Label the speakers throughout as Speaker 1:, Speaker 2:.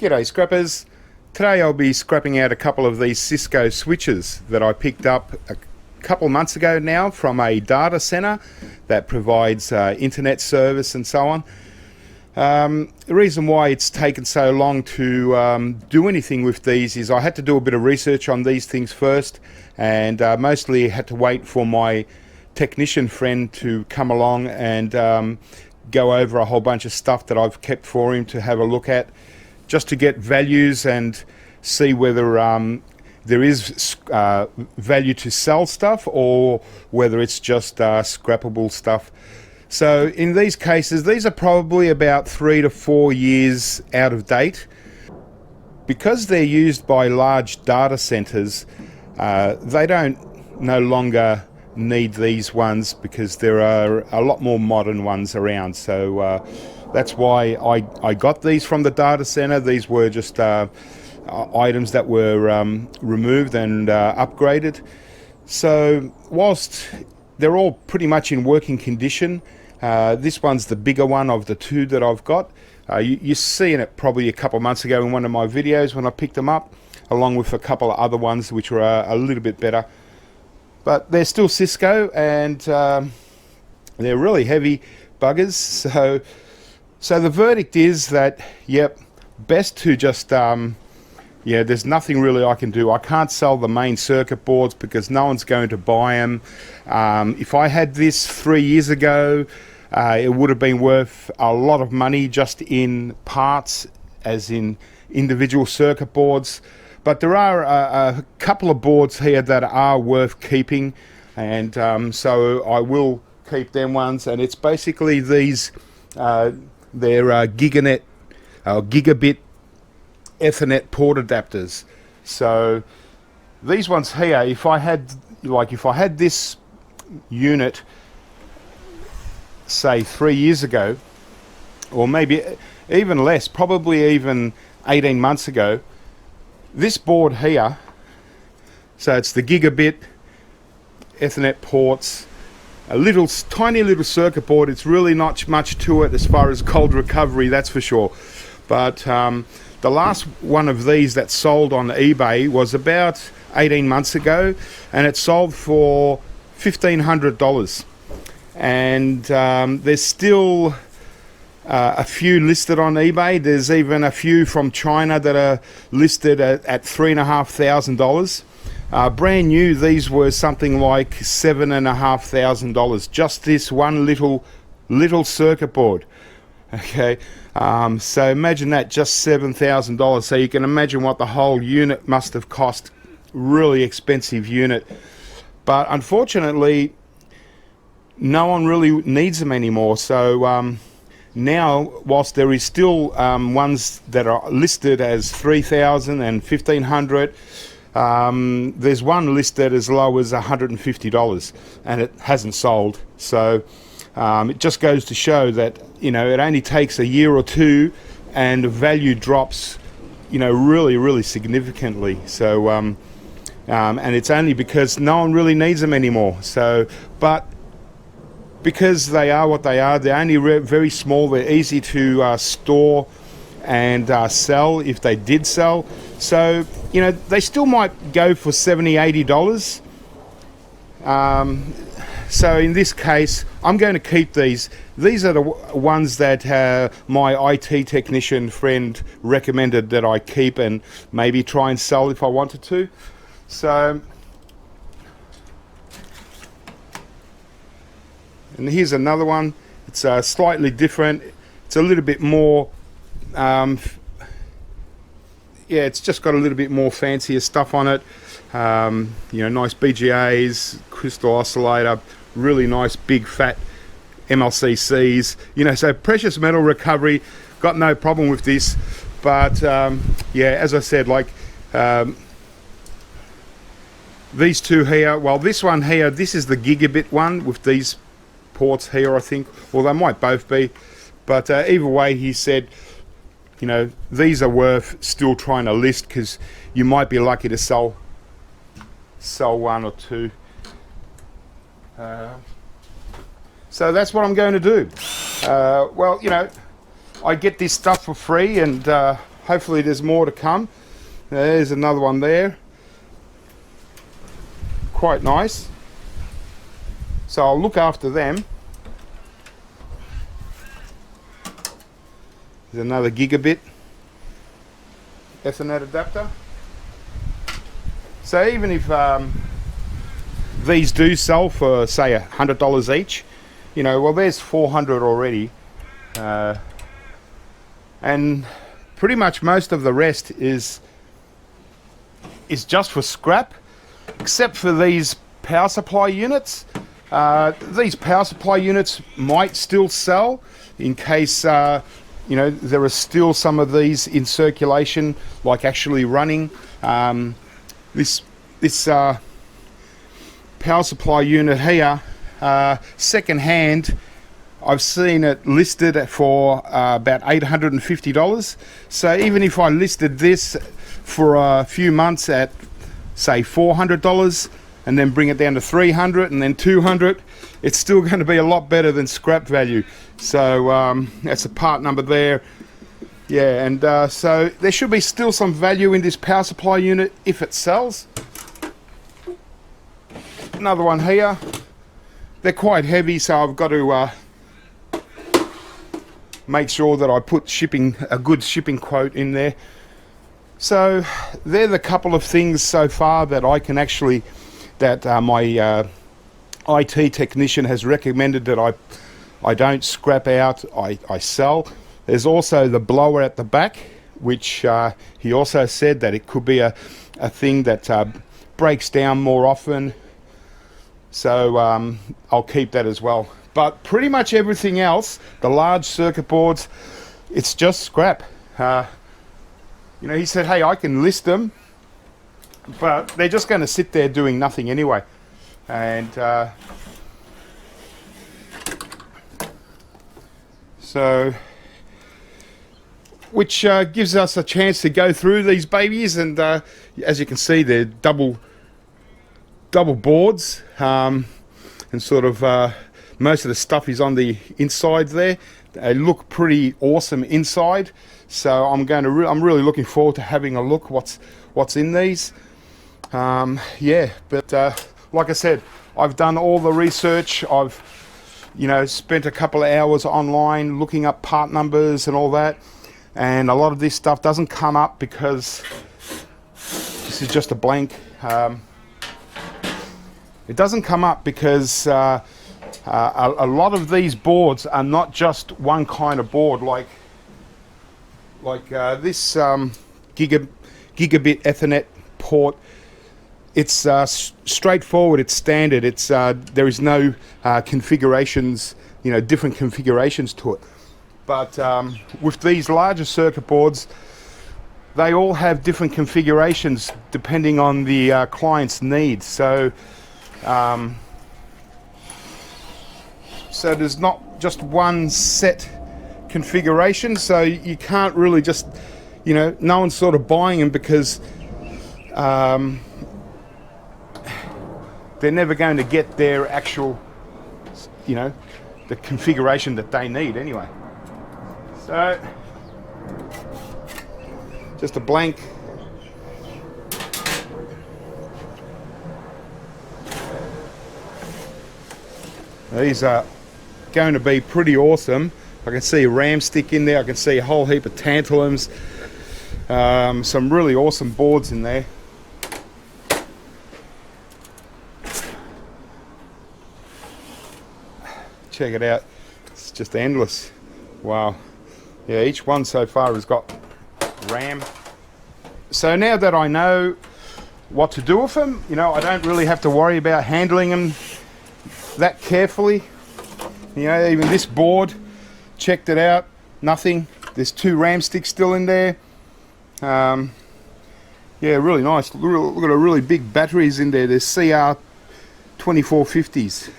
Speaker 1: G'day scrappers. Today I'll be scrapping out a couple of these Cisco switches that I picked up a couple months ago now from a data center that provides internet service and so on. The reason why it's taken so long to do anything with these is I had to do a bit of research on these things first, and mostly had to wait for my technician friend to come along and go over a whole bunch of stuff that I've kept for him to have a look at, just to get values and see whether there is value to sell stuff or whether it's just scrappable stuff. So in these cases, these are probably about 3 to 4 years out of date. Because they're used by large data centers, they don't no longer need these ones because there are a lot more modern ones around. So that's why I got these from the data center. These were just items that were removed and upgraded. So whilst they're all pretty much in working condition, this one's the bigger one of the two that I've got. You've seen it probably a couple of months ago in one of my videos when I picked them up, along with a couple of other ones which were a little bit better. But they're still Cisco, and they're really heavy buggers. So the verdict is that, yep, best to just, yeah, there's nothing really I can do. I can't sell the main circuit boards because no one's going to buy them. If I had this 3 years ago, it would have been worth a lot of money just in parts, as in individual circuit boards. But there are a couple of boards here that are worth keeping, and so I will keep them ones. And it's basically these, they're Gigabit Ethernet port adapters. So these ones here, if I had this unit, say 3 years ago, or maybe even less, probably even 18 months ago, this board here, so it's the Gigabit Ethernet ports, a little tiny little circuit board. It's really not much to it as far as cold recovery, that's for sure. But the last one of these that sold on eBay was about 18 months ago, and it sold for $1,500. And there's still a few listed on eBay. There's even a few from China that are listed at $3,500. Brand new, these were something like $7,500. Just this one little circuit board. Okay, so imagine that, just $7,000. So you can imagine what the whole unit must have cost. Really expensive unit. But unfortunately, no one really needs them anymore. So now, whilst there is still ones that are listed as $3,000 and $1,500, there's one listed as low as $150, and it hasn't sold. So it just goes to show that, you know, it only takes a year or two, and the value drops, you know, really significantly. So and it's only because no one really needs them anymore. So, but because they are what they are, they're only very small, they're easy to store and sell if they did sell. So, you know, they still might go for $70, $80. So in this case, I'm going to keep these. These are the ones that my IT technician friend recommended that I keep and maybe try and sell if I wanted to. So, and here's another one. It's slightly different. It's a little bit more, yeah, it's just got a little bit more fancier stuff on it. You know, nice BGAs, crystal oscillator, really nice big fat MLCCs. You know, so precious metal recovery, got no problem with this. But yeah, as I said, like these two here, well, this one here, this is the Gigabit one with these ports here, I think, or they might both be, but either way, he said, you know, these are worth still trying to list because you might be lucky to sell one or two. So that's what I'm going to do. Well, you know, I get this stuff for free, and hopefully there's more to come. There's another one there. Quite nice. So I'll look after them. There's another Gigabit Ethernet adapter. So even if these do sell for say $100 each, you know, well, there's 400 already, and pretty much most of the rest is just for scrap, except for these power supply units. These power supply units might still sell in case you know, there are still some of these in circulation, like actually running. This power supply unit here, second hand, I've seen it listed for about $850. So even if I listed this for a few months at say $400 and then bring it down to $300 and then $200, it's still going to be a lot better than scrap value. So that's a part number there. Yeah, and so there should be still some value in this power supply unit if it sells. Another one here. They're quite heavy, so I've got to make sure that I put a good shipping quote in there. So they're the couple of things so far that I can actually, that my IT technician has recommended that I don't scrap out, I sell. There's also the blower at the back, which he also said that it could be a thing that breaks down more often. So I'll keep that as well. But pretty much everything else, the large circuit boards, it's just scrap. You know, he said, hey, I can list them, but they're just going to sit there doing nothing anyway. And so, which gives us a chance to go through these babies, and as you can see, they're double boards, and sort of most of the stuff is on the inside there. They look pretty awesome inside, so I'm really looking forward to having a look what's in these. Yeah, but like I said, I've done all the research. I've, you know, spent a couple of hours online looking up part numbers and all that, and a lot of this stuff doesn't come up because this is just a blank. It doesn't come up because a lot of these boards are not just one kind of board, like this Gigabit Ethernet port. It's straightforward, it's standard, it's there is no configurations, you know, different configurations to it. But with these larger circuit boards, they all have different configurations depending on the client's needs. So so there's not just one set configuration, so you can't really just, you know, no one's sort of buying them because they're never going to get their actual, you know, the configuration that they need anyway. So just a blank. These are going to be pretty awesome. I can see a RAM stick in there. I can see a whole heap of tantalums. Some really awesome boards in there. Check it out. It's just endless. Wow. Yeah, each one so far has got RAM. So now that I know what to do with them, you know, I don't really have to worry about handling them that carefully. You know, even this board, checked it out, nothing. There's 2 RAM sticks still in there. Yeah, really nice. Look at a really big batteries in there. There's CR 2450s.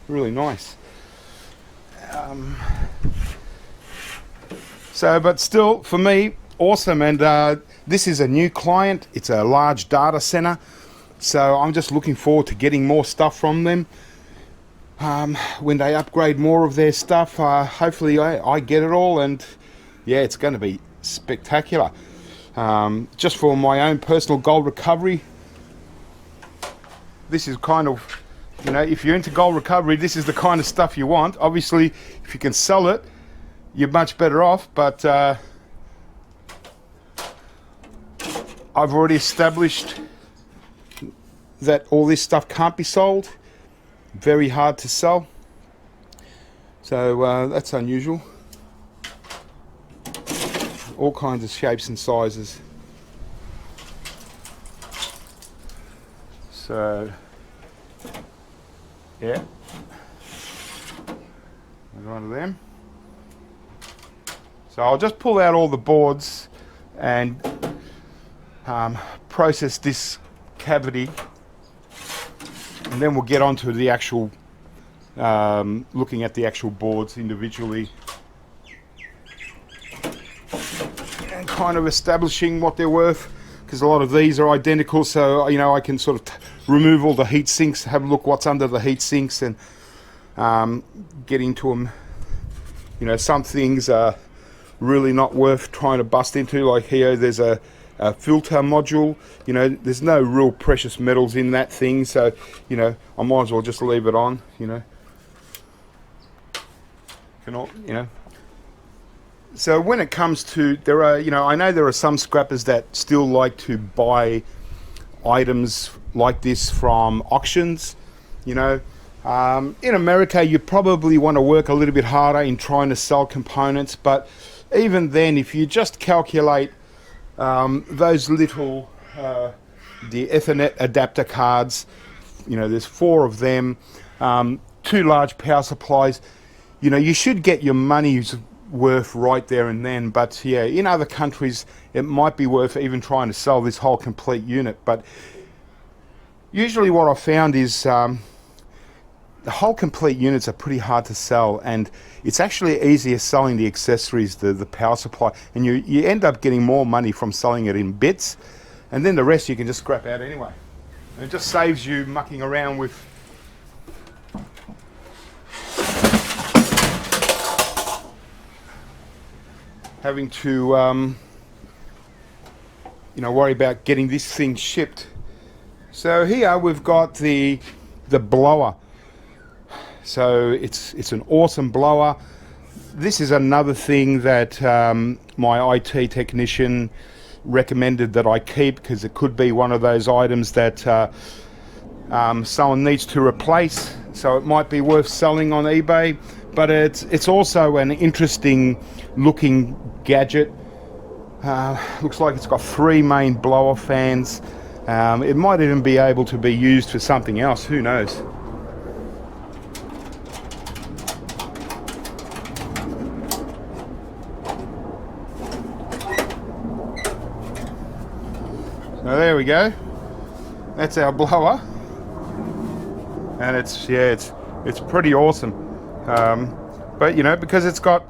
Speaker 1: Really nice. So, but still, for me, awesome. And this is a new client. It's a large data center. So I'm just looking forward to getting more stuff from them. when they upgrade more of their stuff. Hopefully I get it all, and yeah, it's going to be spectacular. Just for my own personal gold recovery, this is kind of, you know, if you're into gold recovery, this is the kind of stuff you want. Obviously, if you can sell it, you're much better off, but I've already established that all this stuff can't be sold. Very hard to sell. So that's unusual. All kinds of shapes and sizes. So yeah, there's one of them. So I'll just pull out all the boards and process this cavity, and then we'll get onto the actual looking at the actual boards individually and kind of establishing what they're worth, because a lot of these are identical. So you know, I can sort of remove all the heat sinks, have a look what's under the heat sinks, and get into them. You know, some things are really not worth trying to bust into, like here there's a filter module. You know, there's no real precious metals in that thing, so you know, I might as well just leave it on. You know, you know. So when it comes to, there are, you know, I know there are some scrappers that still like to buy items like this from auctions. You know, in America you probably want to work a little bit harder in trying to sell components, but even then, if you just calculate those little the Ethernet adapter cards, you know, there's 4 of them, 2 large power supplies, you know, you should get your money's worth right there and then. But yeah, in other countries it might be worth even trying to sell this whole complete unit. But usually what I've found is the whole complete units are pretty hard to sell, and it's actually easier selling the accessories, the power supply, and you end up getting more money from selling it in bits, and then the rest you can just scrap out anyway. And it just saves you mucking around with having to you know, worry about getting this thing shipped. So here we've got the blower. So it's an awesome blower. This is another thing that my IT technician recommended that I keep, because it could be one of those items that someone needs to replace. So it might be worth selling on eBay. But it's also an interesting looking gadget. Looks like it's got 3 main blower fans. It might even be able to be used for something else, who knows. So there we go. That's our blower, and it's pretty awesome. But you know, because it's got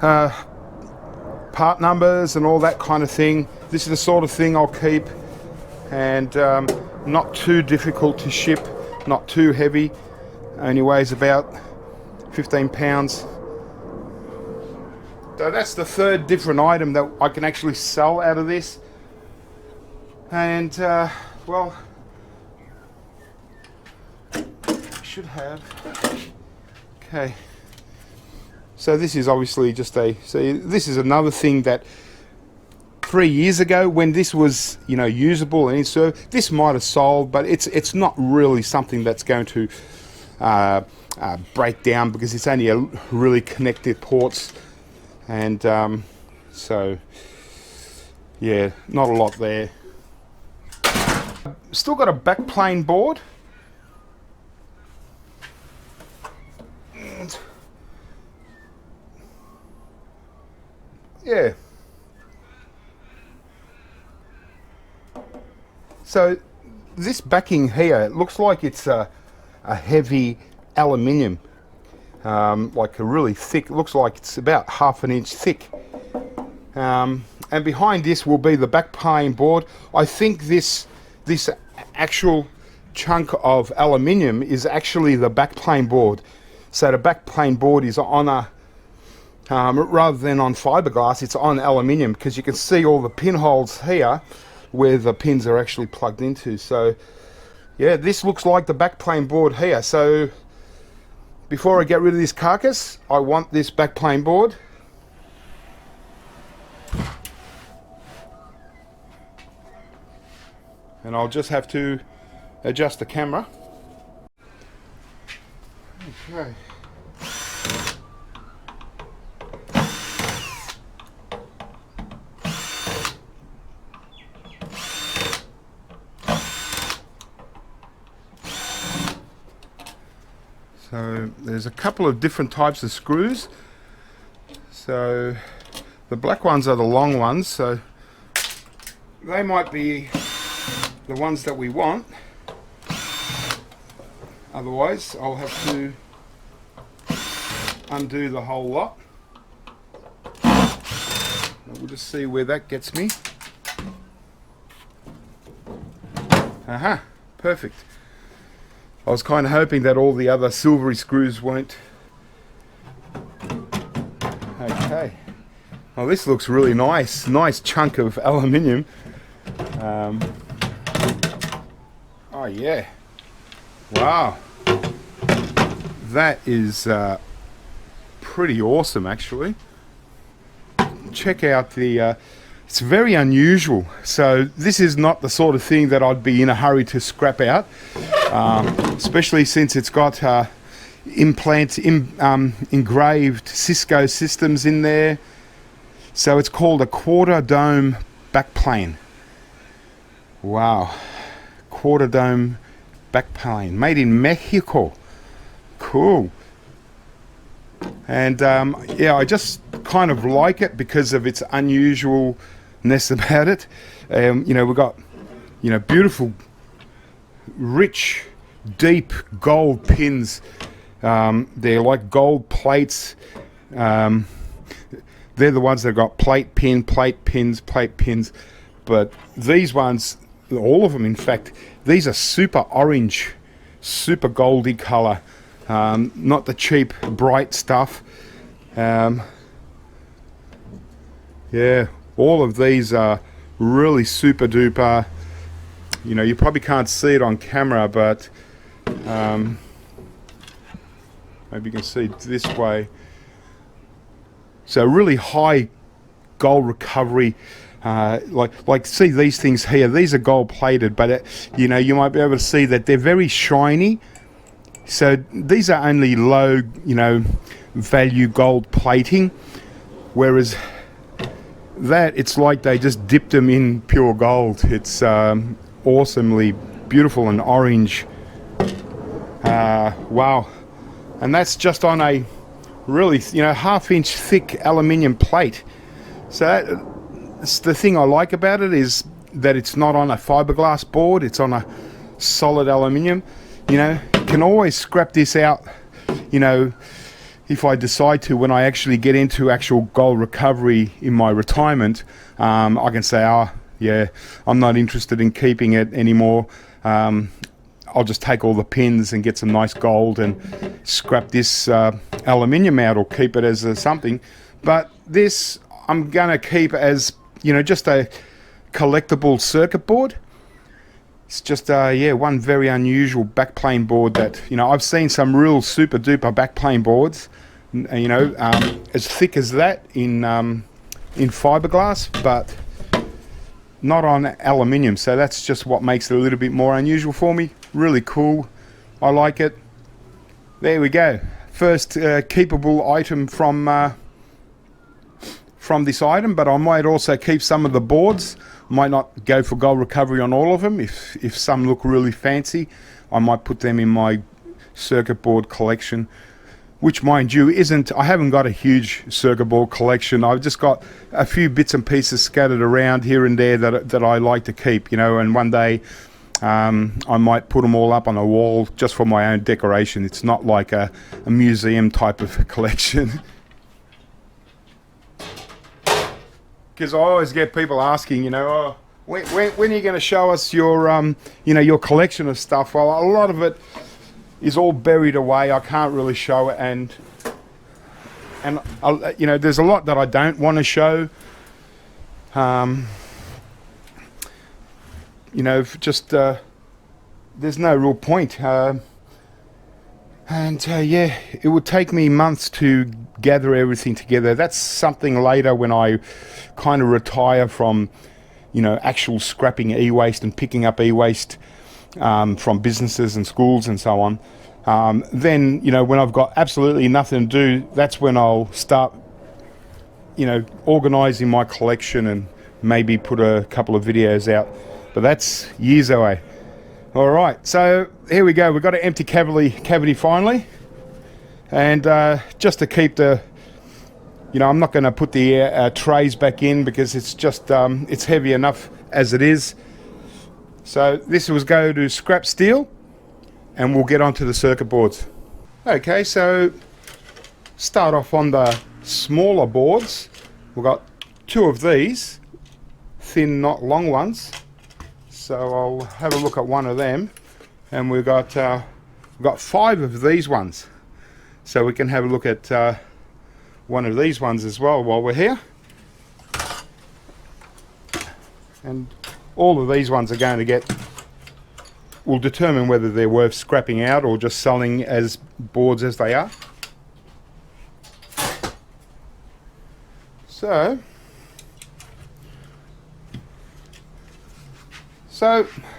Speaker 1: part numbers and all that kind of thing, this is the sort of thing I'll keep, and not too difficult to ship, not too heavy, only weighs about 15 pounds. So that's the 3rd different item that I can actually sell out of this. And well, I should have. Okay. So this is obviously just this is another thing that 3 years ago, when this was, you know, usable and so this might have sold, but it's not really something that's going to break down, because it's only a really connected ports, and so yeah, not a lot there. Still got a backplane board, and yeah, so this backing here, it looks like it's a heavy aluminium, like a really thick, looks like it's about 1/2 inch thick, and behind this will be the backplane board. I think this actual chunk of aluminium is actually the backplane board. So the backplane board is on a, rather than on fiberglass, it's on aluminium, because you can see all the pinholes here where the pins are actually plugged into. So yeah, this looks like the backplane board here. So before I get rid of this carcass, I want this backplane board. And I'll just have to adjust the camera. Okay. So there's a couple of different types of screws. So the black ones are the long ones, so they might be the ones that we want. Otherwise I'll have to undo the whole lot. We'll just see where that gets me. Aha, perfect. I was kind of hoping that all the other silvery screws won't. Okay. Well, this looks really nice. Nice chunk of aluminium. Oh yeah. Wow. That is pretty awesome, actually. Check out the... it's very unusual. So this is not the sort of thing that I'd be in a hurry to scrap out. Especially since it's got engraved Cisco systems in there. So it's called a quarter dome backplane. Wow, quarter dome backplane made in Mexico. Cool. And yeah, I just kind of like it because of its unusualness about it. You know, we've got, you know, beautiful, rich, deep gold pins. They're like gold plates. They're the ones that got plate pins. But these ones, all of them in fact, these are super orange, super goldy color. Not the cheap bright stuff. Yeah, all of these are really super duper. You know, you probably can't see it on camera, but maybe you can see it this way. So really high gold recovery. Like see these things here, these are gold plated, but you know, you might be able to see that they're very shiny. So these are only low, you know, value gold plating, whereas that, it's like they just dipped them in pure gold. It's awesomely beautiful and orange. Wow. And that's just on a really, you know, half-inch thick aluminium plate. So that's the thing I like about it, is that it's not on a fiberglass board, it's on a solid aluminium. You know, you can always scrap this out, you know, if I decide to, when I actually get into actual gold recovery in my retirement. I can say, oh yeah, I'm not interested in keeping it anymore. I'll just take all the pins and get some nice gold and scrap this aluminium out, or keep it as something. But this I'm gonna keep as, you know, just a collectible circuit board. It's just yeah, one very unusual backplane board that, you know, I've seen some real super duper backplane boards, you know, as thick as that in fiberglass, but not on aluminium. So that's just what makes it a little bit more unusual for me. Really cool. I like it. There we go. First keepable item from this item, but I might also keep some of the boards. Might not go for gold recovery on all of them. If some look really fancy, I might put them in my circuit board collection, which, mind you, I haven't got a huge circuit board collection. I've just got a few bits and pieces scattered around here and there that I like to keep, you know, and one day I might put them all up on a wall just for my own decoration. It's not like a museum type of collection. Because I always get people asking, you know, oh, when are you going to show us your your collection of stuff? Well, a lot of it is all buried away. I can't really show it, and there's a lot that I don't want to show. Just there's no real point. Yeah, it would take me months to gather everything together. That's something later when I kind of retire from actual scrapping e-waste and picking up e-waste from businesses and schools and so on. Then when I've got absolutely nothing to do, that's when I'll start organising my collection and maybe put a couple of videos out, but that's years away. All right, so here we go. We've got an empty cavity finally, and just to keep the I'm not going to put the trays back in because it's just it's heavy enough as it is. So this will go to scrap steel, and we'll get onto the circuit boards. Okay, so start off on the smaller boards. We've got two of these thin, not long ones. So I'll have a look at one of them, and we've got 5 of these ones. So we can have a look at one of these ones as well while we're here. And all of these ones are going to will determine whether they're worth scrapping out or just selling as boards as they are. So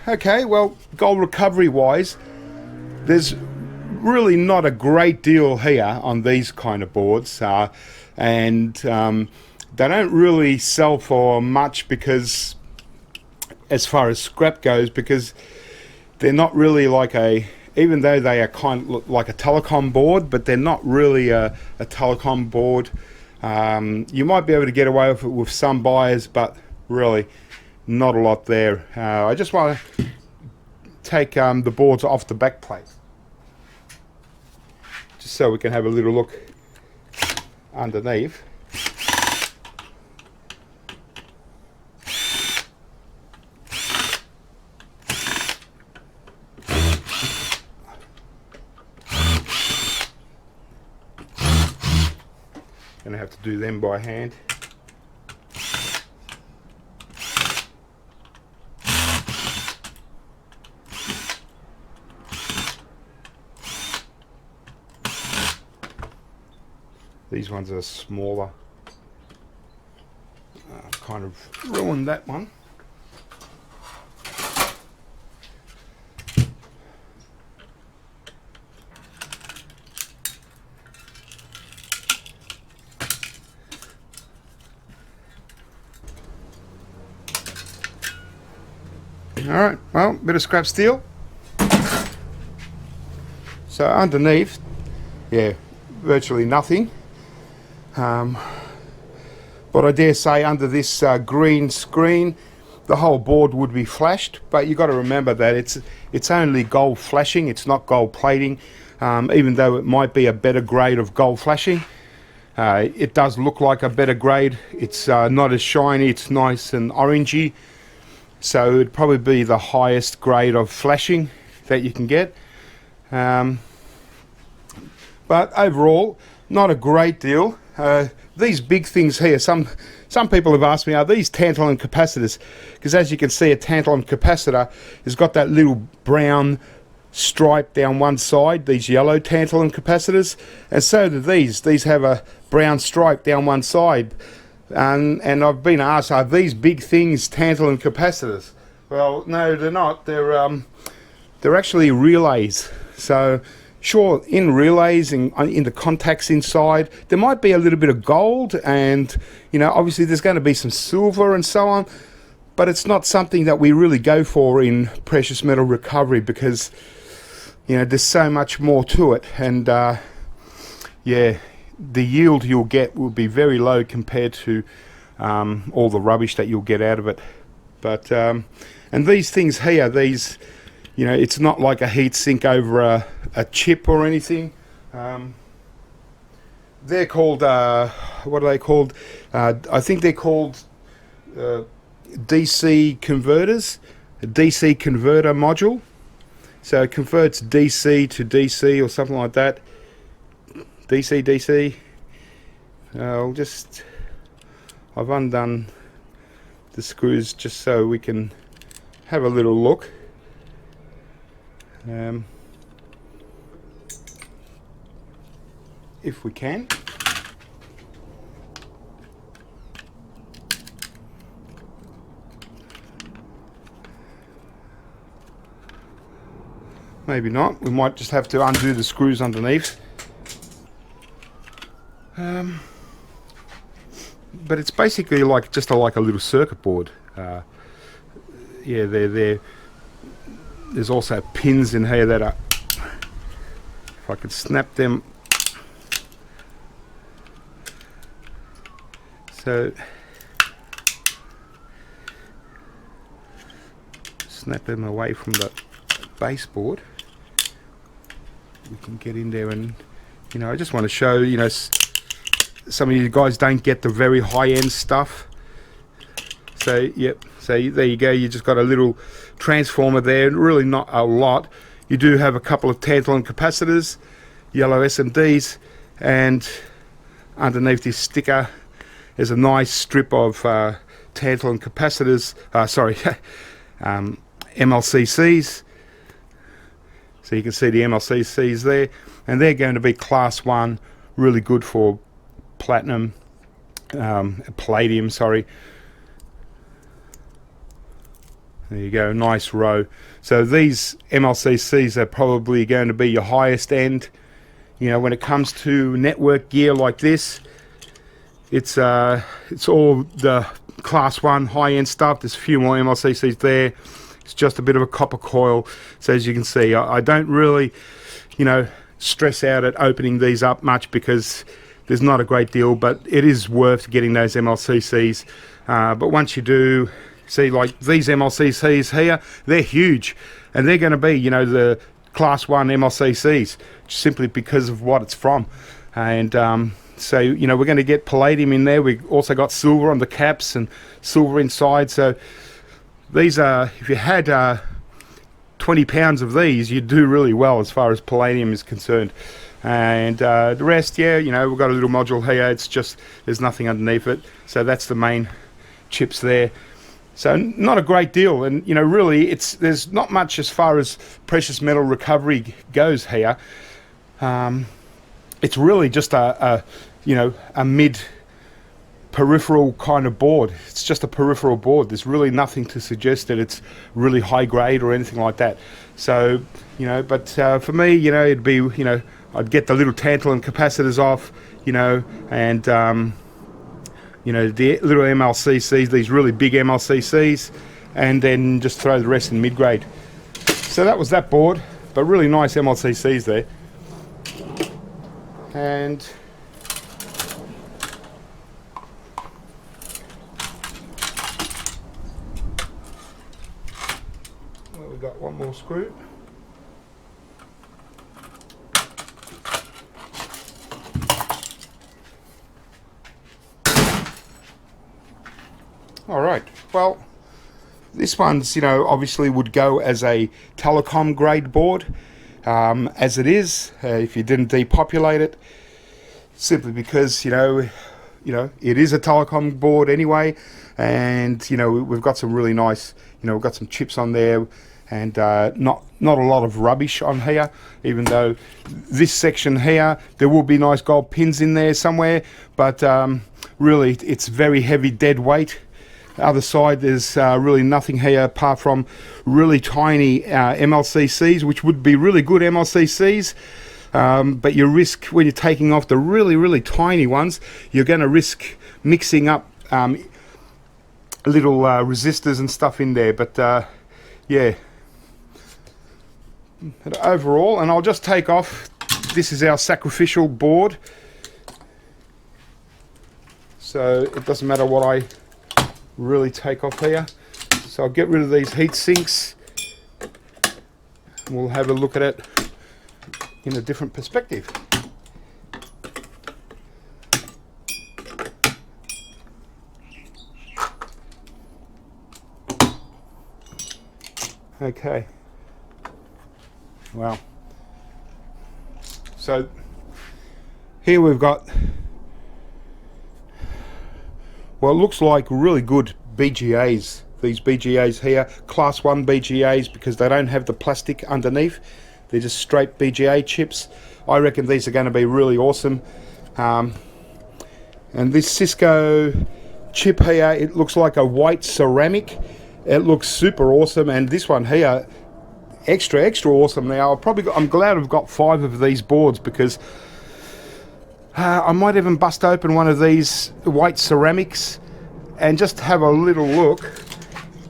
Speaker 1: okay, well, gold recovery wise, there's really not a great deal here on these kind of boards, and they don't really sell for much because, as far as scrap goes, because they're not really like even though they are kind of like a telecom board, but they're not really a telecom board. You might be able to get away with it with some buyers, but really not a lot there. I just want to take the boards off the back plate, just so we can have a little look underneath. Gonna have to do them by hand. These ones are smaller. Kind of ruined that one. Alright, well, bit of scrap steel. So underneath, yeah, virtually nothing. But I dare say under this green screen, the whole board would be flashed. But you've got to remember that it's only gold flashing, it's not gold plating. Even though it might be a better grade of gold flashing, it does look like a better grade. It's not as shiny, it's nice and orangey. So it'd probably be the highest grade of flashing that you can get. But overall, not a great deal. These big things here, some people have asked me, are these tantalum capacitors? Because as you can see, a tantalum capacitor has got that little brown stripe down one side, these yellow tantalum capacitors, and so do these. These have a brown stripe down one side. And I've been asked, are these big things tantalum capacitors? Well, no, they're not. They're actually relays. So sure, in relays and in the contacts inside, there might be a little bit of gold, and obviously there's going to be some silver and so on, but it's not something that we really go for in precious metal recovery because there's so much more to it, and yeah, the yield you'll get will be very low compared to all the rubbish that you'll get out of it. But and these things here, these it's not like a heat sink over a chip or anything. They're called what are they called? I think they're called DC converters, a DC converter module. So it converts DC to DC or something like that. DC. I've undone the screws just so we can have a little look. If we can. Maybe not. We might just have to undo the screws underneath. But it's basically like just like a little circuit board. Yeah, there's also pins in here that are, if I could snap them, so snap them away from the baseboard, we can get in there. And I just want to show, some of you guys don't get the very high-end stuff. So yep, so there you go, you just got a little transformer there, really not a lot. You do have a couple of tantalum capacitors, yellow SMDs, and underneath this sticker is a nice strip of tantalum capacitors, MLCCs. So you can see the MLCCs there, and they're going to be class 1, really good for palladium, sorry. There you go, nice row. So these MLCCs are probably going to be your highest end. When it comes to network gear like this, it's all the class 1 high-end stuff. There's a few more MLCCs there. It's just a bit of a copper coil. So as you can see, I don't really, stress out at opening these up much because there's not a great deal, but it is worth getting those MLCCs. But once you do, see, like these MLCCs here, they're huge, and they're going to be, the class 1 MLCCs, simply because of what it's from. And so, we're going to get palladium in there. We also got silver on the caps and silver inside. So these are, if you had 20 pounds of these, you'd do really well as far as palladium is concerned. And the rest, yeah, we've got a little module here. It's just, there's nothing underneath it. So that's the main chips there. So not a great deal, and really there's not much as far as precious metal recovery goes here. It's really just a mid peripheral kind of board. It's just a peripheral board. There's really nothing to suggest that it's really high grade or anything like that. So but for me, it'd be, I'd get the little tantalum capacitors off, and the little MLCCs, these really big MLCCs, and then just throw the rest in mid-grade. So that was that board, but really nice MLCCs there. And well, we've got one more screw. Alright, well, this one's, obviously would go as a telecom grade board, as it is, if you didn't depopulate it, simply because, it is a telecom board anyway, and, we've got some really nice, we've got some chips on there, and not a lot of rubbish on here, even though this section here, there will be nice gold pins in there somewhere, but really, it's very heavy dead weight. The other side, there's really nothing here apart from really tiny MLCCs, which would be really good MLCCs, but you risk, when you're taking off the really tiny ones, you're going to risk mixing up little resistors and stuff in there. But yeah, but overall, and I'll just take off, this is our sacrificial board, so it doesn't matter what I really take off here. So I'll get rid of these heat sinks. We'll have a look at it in a different perspective. Okay. Wow. So here we've got, well, it looks like really good BGAs. These BGAs here, class 1 BGAs, because they don't have the plastic underneath. They're just straight BGA chips. I reckon these are going to be really awesome. And this Cisco chip here, it looks like a white ceramic. It looks super awesome. And this one here, extra awesome. Now I'm glad I've got 5 of these boards, because I might even bust open one of these white ceramics and just have a little look,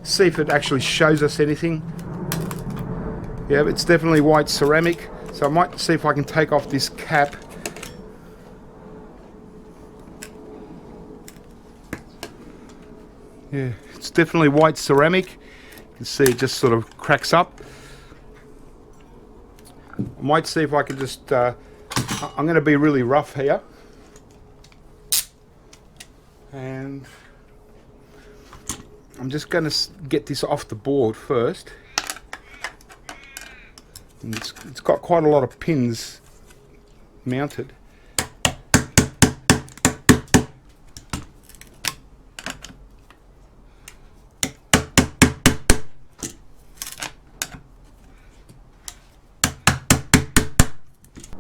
Speaker 1: see if it actually shows us anything. Yeah, it's definitely white ceramic, so I might see if I can take off this cap. Yeah, it's definitely white ceramic. You can see it just sort of cracks up. I might see if I can just, I'm going to be really rough here. And I'm just going to get this off the board first. And it's got quite a lot of pins mounted.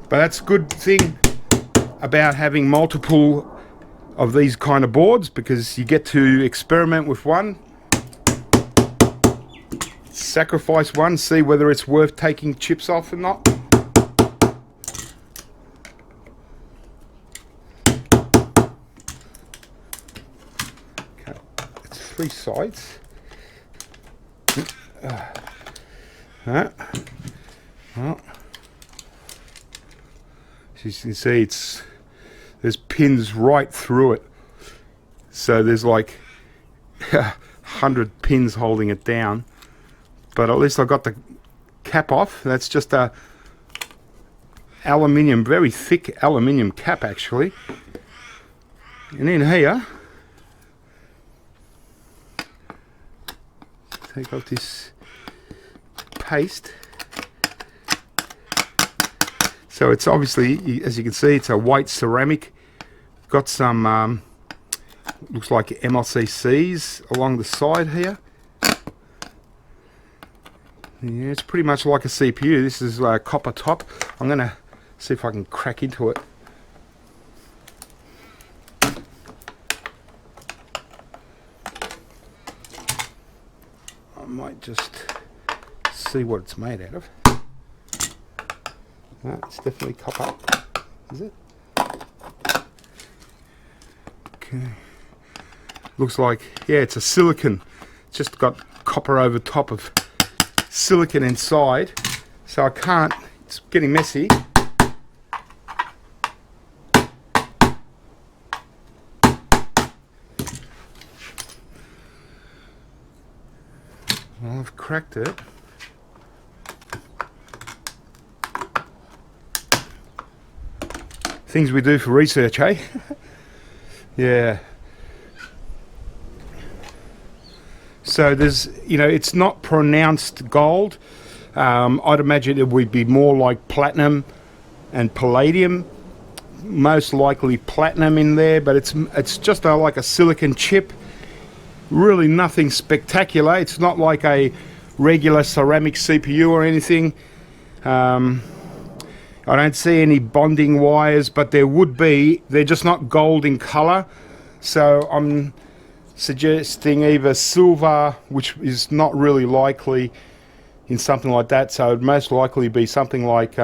Speaker 1: But that's a good thing about having multiple of these kind of boards, because you get to experiment with one, sacrifice one, see whether it's worth taking chips off or not. Okay, it's 3 sides. Well, as you can see, there's pins right through it, so there's like 100 pins holding it down. But at least I got the cap off. That's just a aluminium, very thick aluminium cap actually. And in here, take off this paste. So it's obviously, as you can see, it's a white ceramic. Got some, looks like MLCCs along the side here. Yeah, it's pretty much like a CPU. This is a copper top. I'm going to see if I can crack into it. I might just see what it's made out of. No, it's definitely copper, is it? Okay. Looks like, yeah, it's a silicon. It's just got copper over top of silicon inside, so I can't, it's getting messy. Well, I've cracked it. Things we do for research, eh? Yeah. So there's, you know, it's not pronounced gold. I'd imagine it would be more like platinum and palladium. Most likely platinum in there, but it's just like a silicon chip. Really nothing spectacular. It's not like a regular ceramic CPU or anything. I don't see any bonding wires, but there would be. They're just not gold in color. So I'm suggesting either silver, which is not really likely in something like that. So it would most likely be something like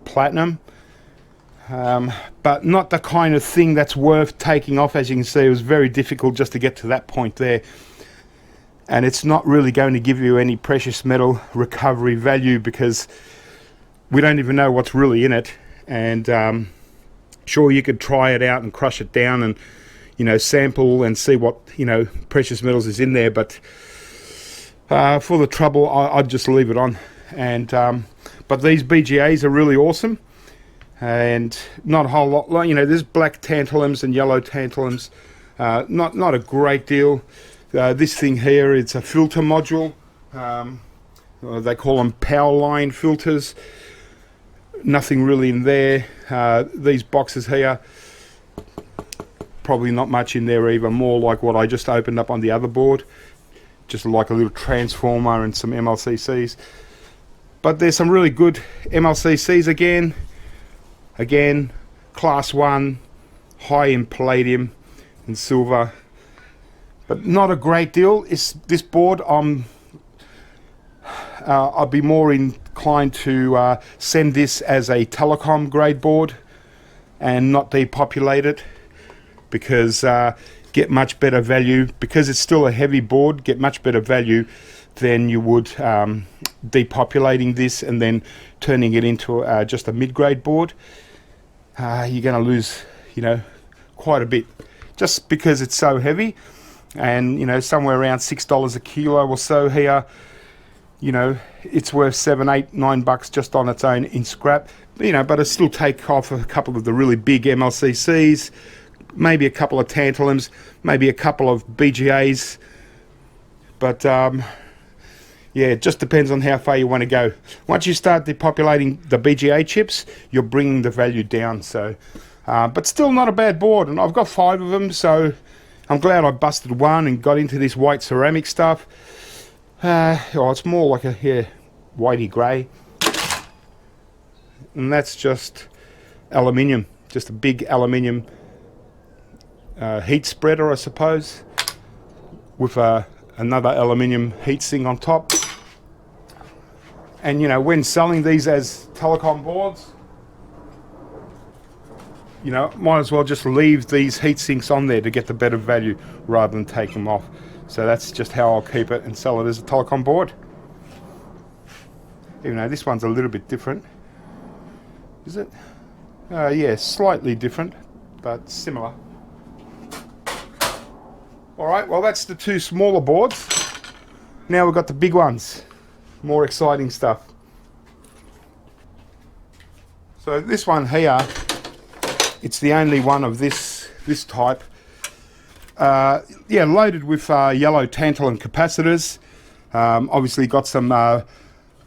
Speaker 1: platinum. But not the kind of thing that's worth taking off. As you can see, it was very difficult just to get to that point there. And it's not really going to give you any precious metal recovery value, because we don't even know what's really in it. And sure, you could try it out and crush it down and, you know, sample and see what, you know, precious metals is in there. But for the trouble, I'd just leave it on. And but these BGAs are really awesome. And not a whole lot, you know, there's black tantalums and yellow tantalums. Not a great deal. This thing here, it's a filter module. They call them power line filters. Nothing really in there. These boxes here, probably not much in there either. More like what I just opened up on the other board. Just like a little transformer and some MLCCs. But there's some really good MLCCs again. Again, class 1, high in palladium and silver. But not a great deal. This board, I'll be more inclined to send this as a telecom grade board and not depopulate it, because get much better value, because it's still a heavy board, get much better value than you would depopulating this and then turning it into just a mid-grade board. You're going to lose, quite a bit just because it's so heavy, and somewhere around $6 a kilo or so here. It's worth $7, $8, $9 just on its own in scrap. But I still take off a couple of the really big MLCCs, maybe a couple of tantalums, maybe a couple of BGAs. But yeah, it just depends on how far you want to go. Once you start depopulating the BGA chips, you're bringing the value down. So, but still not a bad board, and I've got 5 of them, so I'm glad I busted one and got into this white ceramic stuff. It's more like a whitey grey, and that's just aluminium, just a big aluminium heat spreader, I suppose, with another aluminium heatsink on top. And when selling these as telecom boards, might as well just leave these heat sinks on there to get the better value rather than take them off. So that's just how I'll keep it and sell it as a telecom board. Even though this one's a little bit different. Is it? Yeah, slightly different, but similar. Alright, well that's the 2 smaller boards. Now we've got the big ones. More exciting stuff. So this one here, it's the only one of this type. Yeah, loaded with yellow tantalum capacitors. Obviously got some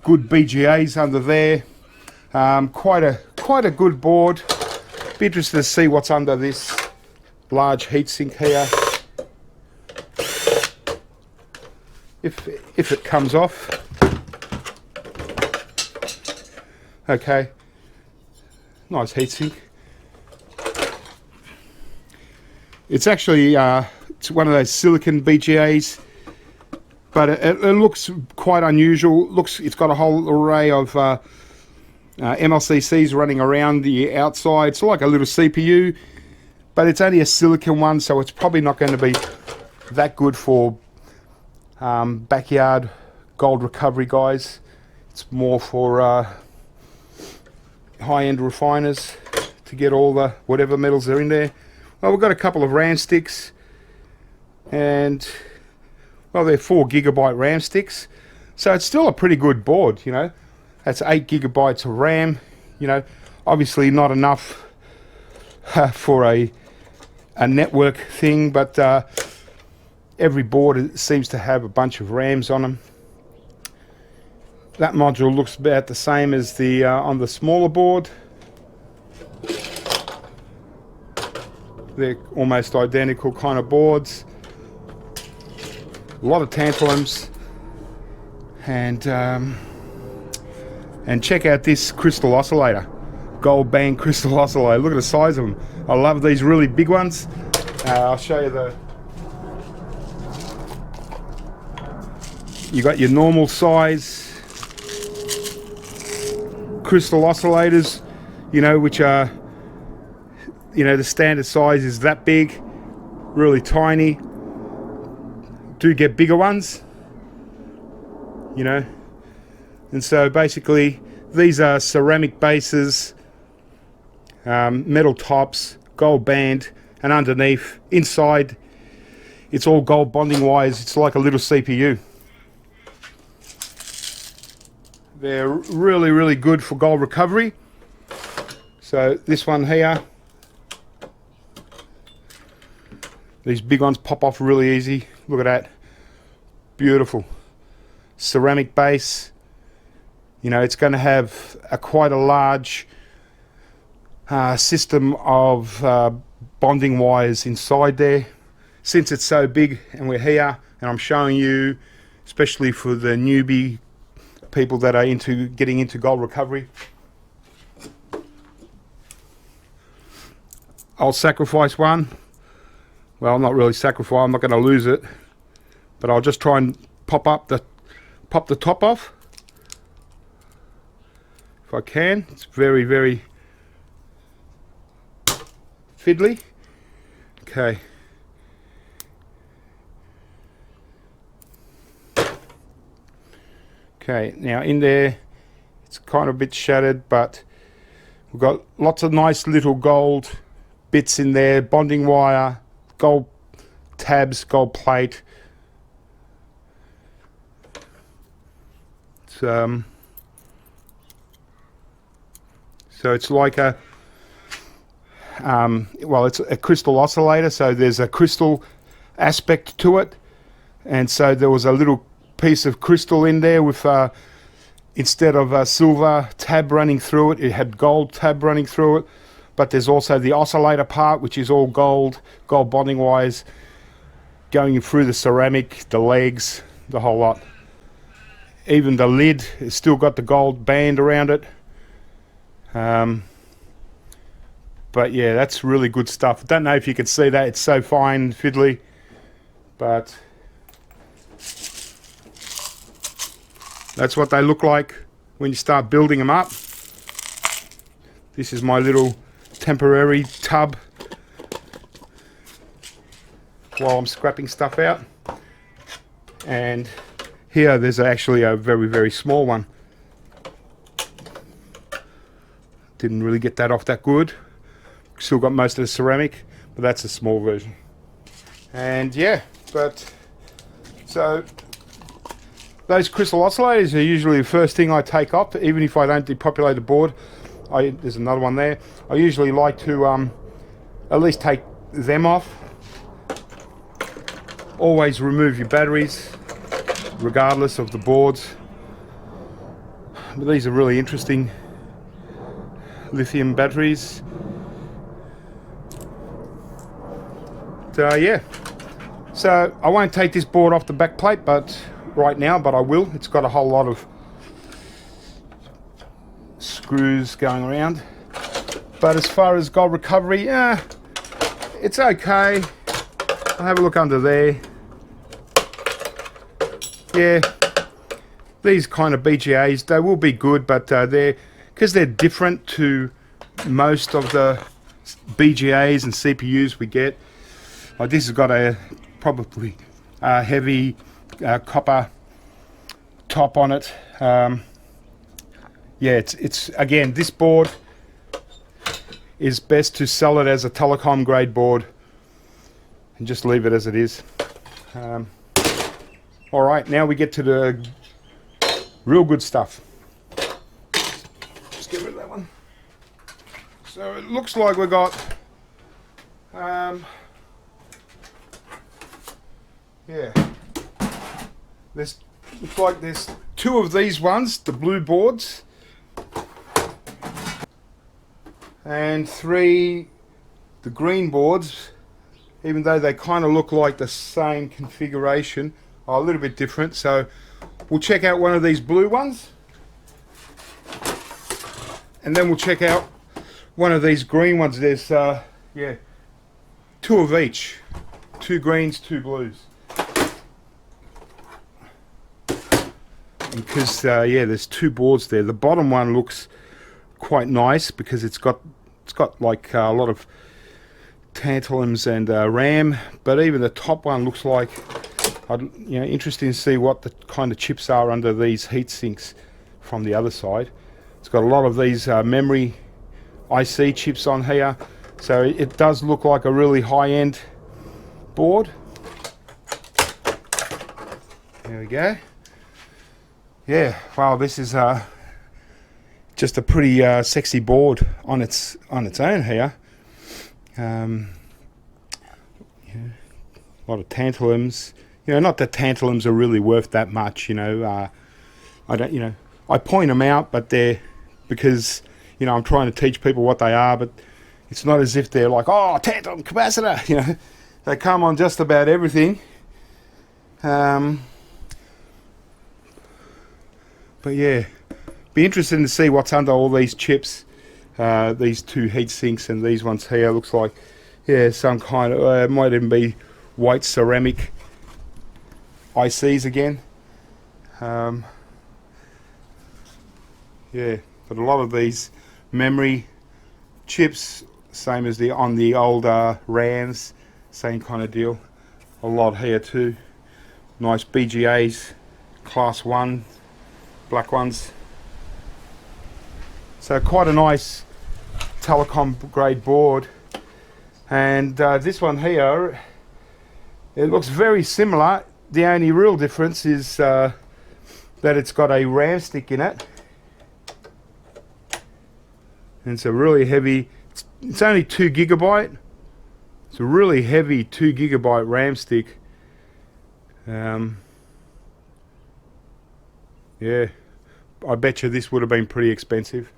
Speaker 1: good BGAs under there. Quite a good board. Be interested to see what's under this large heatsink here. If it comes off. Okay. Nice heatsink. It's actually it's one of those silicon BGAs, but it looks quite unusual. It's got a whole array of MLCCs running around the outside. It's like a little CPU, but it's only a silicon one, so it's probably not going to be that good for backyard gold recovery guys. It's more for high-end refiners to get all the whatever metals are in there. Well, we've got a couple of RAM sticks, and well, they're 4 gigabyte RAM sticks, so it's still a pretty good board. That's 8 gigabytes of RAM. Obviously not enough for a network thing, but every board seems to have a bunch of RAMs on them. That module looks about the same as the on the smaller board. They're almost identical kind of boards. A lot of tantalums, and check out this crystal oscillator, gold band crystal oscillator. Look at the size of them. I love these really big ones. I'll show you you got your normal size crystal oscillators, which are, the standard size is that big, really tiny. Do get bigger ones, and so basically these are ceramic bases, metal tops, gold band, and underneath, inside, it's all gold bonding wires. It's like a little CPU. They're really, really good for gold recovery. So this one here, these big ones pop off really easy. Look at that. Beautiful. Ceramic base. You know, it's going to have quite a large system of bonding wires inside there. Since it's so big and we're here and I'm showing you, especially for the newbie people that are getting into gold recovery, I'll sacrifice one. Well, not really sacrifice, I'm not going to lose it, but I'll just try and pop the top off if I can. It's very, very fiddly. Okay. Okay, now in there, it's kind of a bit shattered, but we've got lots of nice little gold bits in there, bonding wire, gold tabs, gold plate. So it's like a well, it's a crystal oscillator, so there's a crystal aspect to it, and so there was a little piece of crystal in there with instead of a silver tab running through it, it had gold tab running through it. But there's also the oscillator part, which is all gold bonding wires going through the ceramic, the legs, the whole lot. Even the lid has still got the gold band around it. But yeah, that's really good stuff. I don't know if you can see that, it's so fine, fiddly, but that's what they look like when you start building them up. This is my little temporary tub while I'm scrapping stuff out, and here there's actually a very, very small one. Didn't really get that off that good. Still got most of the ceramic, but that's a small version. And yeah, but so those crystal oscillators are usually the first thing I take off, even if I don't depopulate the board. There's another one there. I usually like to at least take them off. Always remove your batteries, regardless of the boards. But these are really interesting lithium batteries. Yeah, so I won't take this board off the back plate, but right now, but I will. It's got a whole lot of screws going around. But as far as gold recovery, yeah, it's okay. I'll have a look under there. Yeah, these kind of BGAs, they will be good, but because they're different to most of the BGAs and CPUs we get. Like this has got a probably heavy copper top on it. Yeah, it's again, this board is best to sell it as a telecom grade board and just leave it as it is. All right, now we get to the real good stuff. Just get rid of that one. So it looks like we got yeah, this looks like there's two of these ones, the blue boards, and three the green boards, even though they kind of look like the same configuration, are a little bit different. So we'll check out one of these blue ones, and then we'll check out one of these green ones. There's yeah, two of each, two greens, two blues. Because yeah, there's two boards there. The bottom one looks quite nice because it's got like a lot of tantalums and RAM, but even the top one looks like, you know, interesting to see what the kind of chips are under these heat sinks from the other side. It's got a lot of these memory IC chips on here, so it does look like a really high-end board. There we go. Yeah, wow, this is just a pretty sexy board on its own here. Yeah, a lot of tantalums. You know, not that tantalums are really worth that much. You know, I don't. You know, I point them out, but they're, because, you know, I'm trying to teach people what they are, but it's not as if they're like, oh, tantalum capacitor, you know. They come on just about everything. But yeah, be interesting to see what's under all these chips. These two heat sinks and these ones here, looks like, yeah, some kind of, it might even be white ceramic ICs again. Yeah, but a lot of these memory chips, same as on the older RAMs, same kind of deal. A lot here too. Nice BGAs, class 1, black ones. So quite a nice telecom grade board. And this one here, it looks very similar. The only real difference is that it's got a RAM stick in it. And it's a really heavy, it's only 2 GB. It's a really heavy 2 GB RAM stick. Yeah, I bet you this would have been pretty expensive.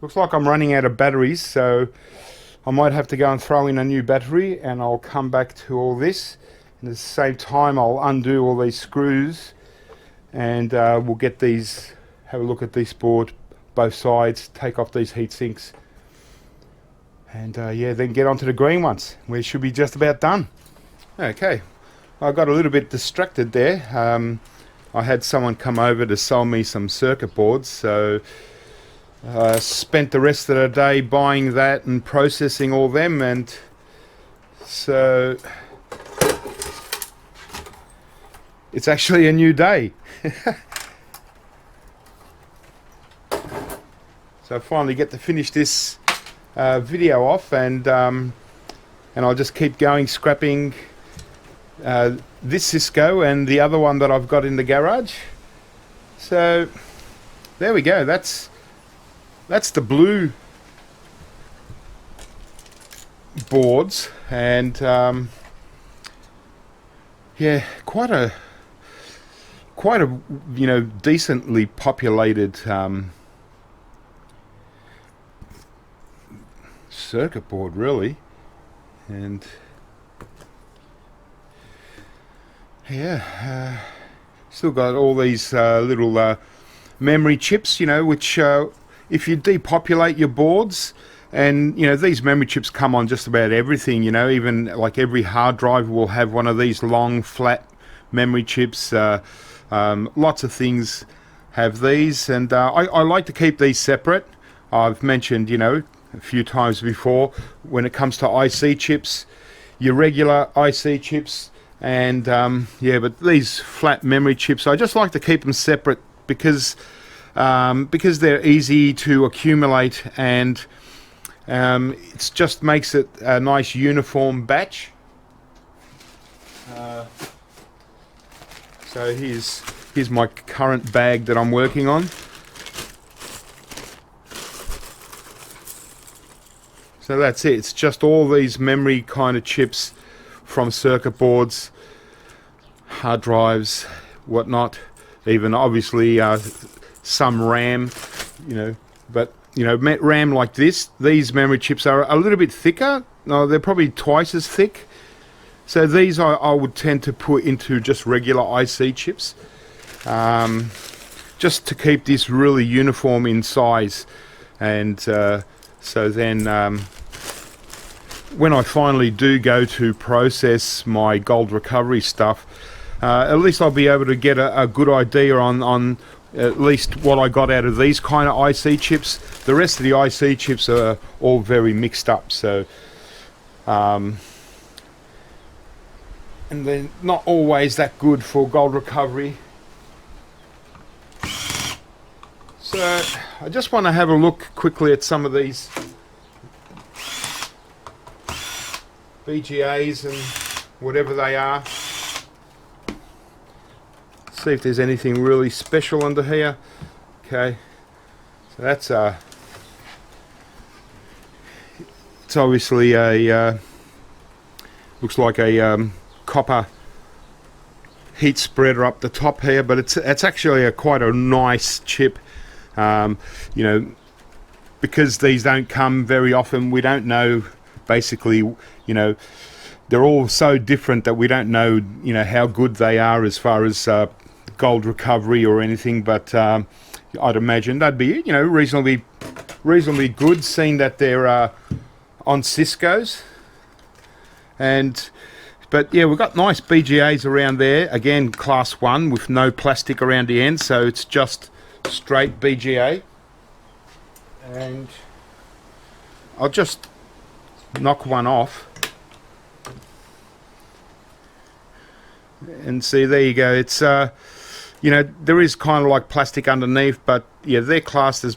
Speaker 1: Looks like I'm running out of batteries, so I might have to go and throw in a new battery, and I'll come back to all this. And at the same time, I'll undo all these screws, and we'll get these, have a look at this board, both sides, take off these heat sinks, and yeah, then get onto the green ones. We should be just about done. Okay, I got a little bit distracted there. I had someone come over to sell me some circuit boards, so I spent the rest of the day buying that and processing all them, and so it's actually a new day. So I finally get to finish this video off, and I'll just keep going scrapping this Cisco and the other one that I've got in the garage. So there we go. That's the blue boards, and yeah, quite a you know, decently populated circuit board, really. And yeah, still got all these little memory chips, you know, which if you depopulate your boards, and you know, these memory chips come on just about everything, you know, even like every hard drive will have one of these long flat memory chips. Lots of things have these, and I like to keep these separate. I've mentioned, you know, a few times before, when it comes to IC chips, your regular IC chips, and yeah, but these flat memory chips, I just like to keep them separate because they're easy to accumulate, and it just makes it a nice uniform batch. So here's my current bag that I'm working on. So that's it. It's just all these memory kind of chips from circuit boards, hard drives, whatnot. Even obviously some RAM, you know. But you know, RAM like this, these memory chips are a little bit thicker. No, they're probably twice as thick. So these I would tend to put into just regular IC chips, just to keep this really uniform in size. And so then when I finally do go to process my gold recovery stuff, at least I'll be able to get a good idea on at least what I got out of these kind of IC chips. The rest of the IC chips are all very mixed up, so and they're not always that good for gold recovery. So I just want to have a look quickly at some of these BGAs and whatever they are. See if there's anything really special under here. Okay, so that's it's obviously a looks like a copper heat spreader up the top here, but it's actually quite a nice chip. You know, because these don't come very often, we don't know basically, you know, they're all so different that we don't know, you know, how good they are as far as gold recovery or anything, but I'd imagine they'd be, you know, reasonably good, seeing that they're on Cisco's. But yeah, we've got nice BGAs around there, again class 1 with no plastic around the end, so it's just straight BGA. And I'll just knock one off and see, there you go. It's you know, there is kind of like plastic underneath, but yeah, they're classed as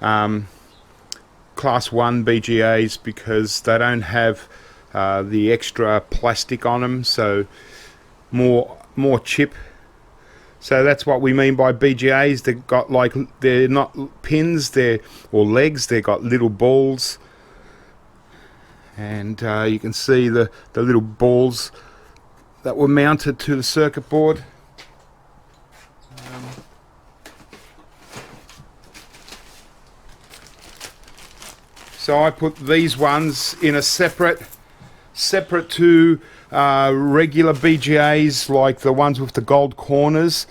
Speaker 1: class 1 BGAs because they don't have the extra plastic on them, so more chip. So that's what we mean by BGAs. They've got, like, they're not pins, or legs, they've got little balls, and you can see the little balls that were mounted to the circuit board. So I put these ones in a separate to regular BGAs, like the ones with the gold corners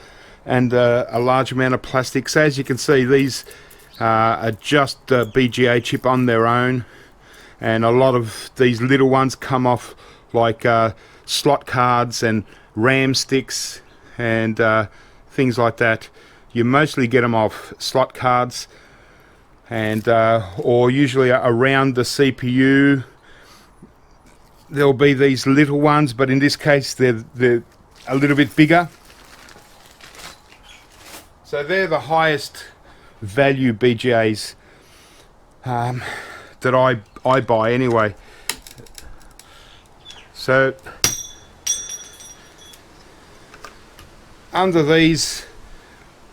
Speaker 1: and a large amount of plastic. So as you can see, these are just a BGA chip on their own, and a lot of these little ones come off like slot cards and RAM sticks and things like that. You mostly get them off slot cards, and or usually around the CPU there'll be these little ones, but in this case they're a little bit bigger. So they're the highest value BGAs that I buy anyway. So under these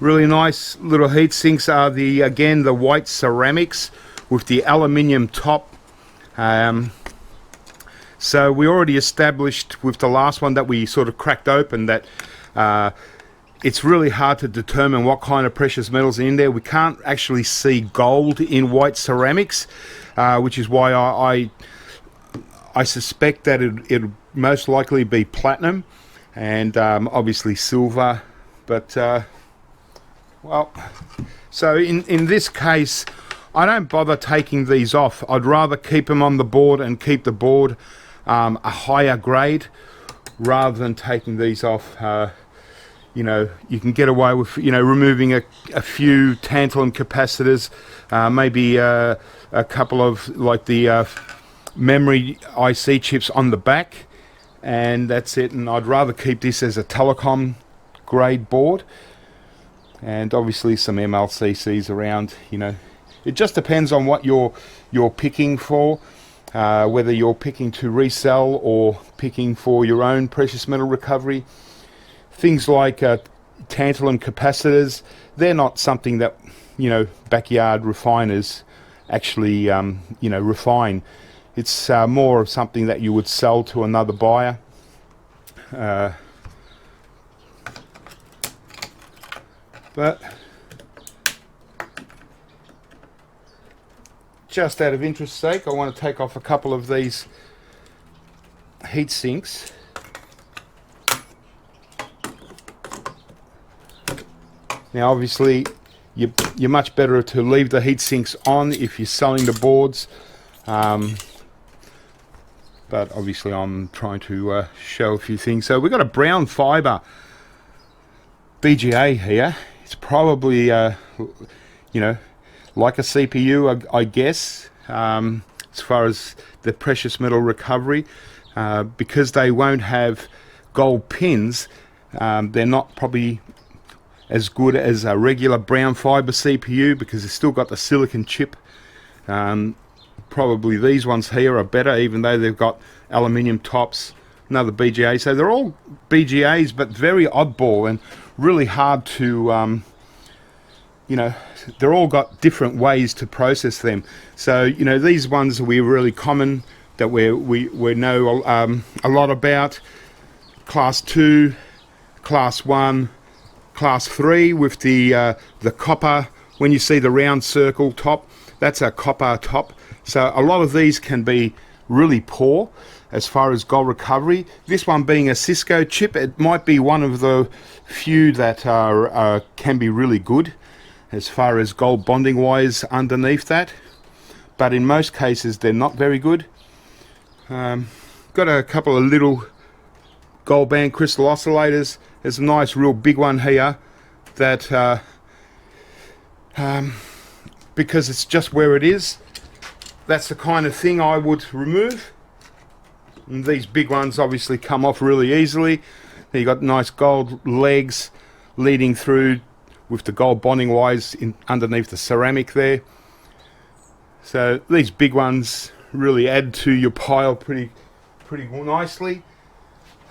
Speaker 1: really nice little heat sinks are again the white ceramics with the aluminium top. So we already established with the last one that we sort of cracked open that it's really hard to determine what kind of precious metals are in there. We can't actually see gold in white ceramics, which is why I suspect that it'll most likely be platinum and obviously silver. But well, so in this case, I don't bother taking these off. I'd rather keep them on the board and keep the board a higher grade rather than taking these off. You know, you can get away with, you know, removing a few tantalum capacitors, maybe a couple of like the memory IC chips on the back, and that's it. And I'd rather keep this as a telecom grade board, and obviously some MLCCs around. You know, it just depends on what you're picking for. Whether you're picking to resell or picking for your own precious metal recovery. Things like tantalum capacitors, they're not something that, you know, backyard refiners actually, you know, refine. It's more of something that you would sell to another buyer. But just out of interest's sake, I want to take off a couple of these heat sinks. Now obviously you're much better to leave the heat sinks on if you're selling the boards, but obviously I'm trying to show a few things. So we've got a brown fiber BGA here. It's probably you know, like a CPU, I guess, as far as the precious metal recovery, because they won't have gold pins. They're not probably as good as a regular brown fiber CPU because it's still got the silicon chip. Probably these ones here are better, even though they've got aluminium tops. Another BGA. So they're all BGAs, but very oddball and really hard to you know, they're all got different ways to process them. So, you know, these ones are really common that we know a lot about. Class 2 class 1, class 3 with the copper. When you see the round circle top, that's a copper top. So a lot of these can be really poor as far as gold recovery. This one being a Cisco chip, it might be one of the few that are can be really good as far as gold bonding wise underneath that, but in most cases they're not very good. Got a couple of little gold band crystal oscillators. There's a nice real big one here that because it's just where it is, that's the kind of thing I would remove. And these big ones obviously come off really easily. You got nice gold legs leading through with the gold bonding wires underneath the ceramic there. So these big ones really add to your pile pretty nicely.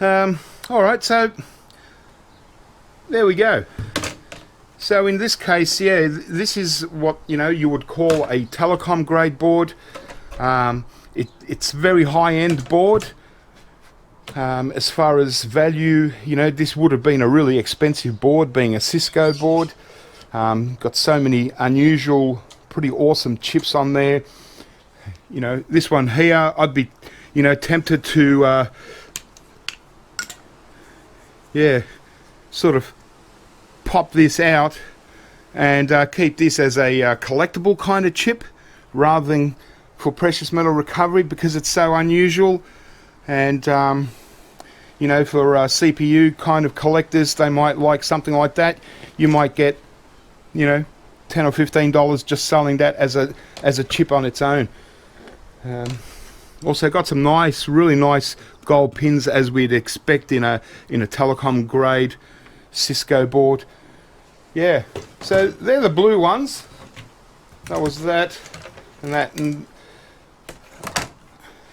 Speaker 1: Alright, so there we go. So in this case, yeah, this is what you would call a telecom grade board. It's very high-end board. As far as value, this would have been a really expensive board, being a Cisco board. Got so many unusual, pretty awesome chips on there. This one here, I'd be, tempted to, sort of pop this out and keep this as a collectible kind of chip rather than for precious metal recovery, because it's so unusual. And for CPU kind of collectors, they might like something like that. You might get $10 or $15 just selling that as a chip on its own. Also got some really nice gold pins, as we'd expect in a telecom grade Cisco board. Yeah, so they're the blue ones. That was that and that. And